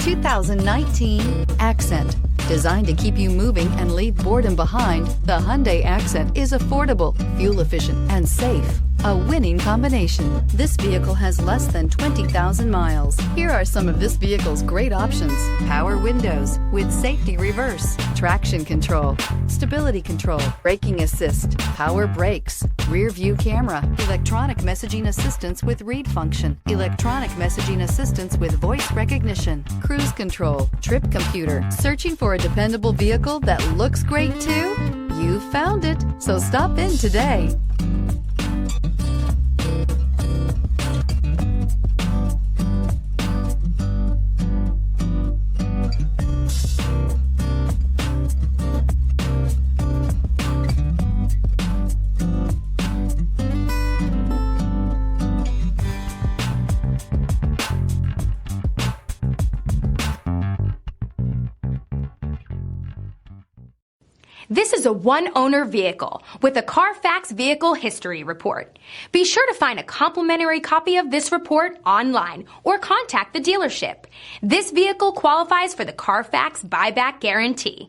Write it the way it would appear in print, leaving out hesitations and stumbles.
2019 Accent. Designed to keep you moving and leave boredom behind, the Hyundai Accent is affordable, fuel efficient, and safe. A winning combination. This vehicle has less than 20,000 miles. Here are some of this vehicle's great options: power windows with safety reverse, traction control, stability control, braking assist, power brakes, rear view camera, electronic messaging assistance with read function, electronic messaging assistance with voice recognition, cruise control, trip computer. Searching for a dependable vehicle that looks great too? You found it, so stop in today. This is a one-owner vehicle with a Carfax Vehicle History Report. Be sure to find a complimentary copy of this report online or contact the dealership. This vehicle qualifies for the Carfax Buyback Guarantee.